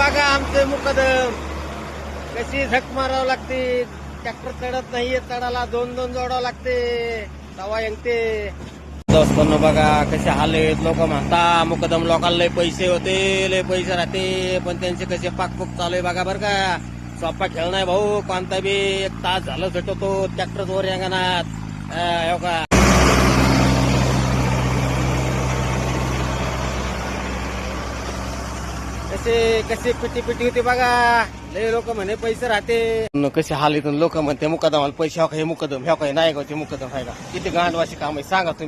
बघा आमचे मुकदम कशी झक मारावं लागते. ट्रॅक्टर चढत नाहीये, चढायला दोन जोडावं लागते. तवा यंगते दोस्तांनो बघा कसे हाल आहेत. लोक म्हणता मुकदम लोकांना लय पैसे होते, लय पैसे राहते, पण त्यांचे कसे पाकपूक चालू आहे बघा बरं का. सोपा खेळ नाही भाऊ. कोणता बी 1 तास झालं सुटतो ट्रॅक्टर वर अंगणात हो का. कसे पिटी होते बघा. लय लोक म्हणे पैसे राहते. कसे हाल इथून लोक म्हणते मुकदमाला पैसे हो का. हे मुकदम हो का नाही का. ते मुकदम आहे का. किती गांडवाशी काम आहे सांगा तुम्ही.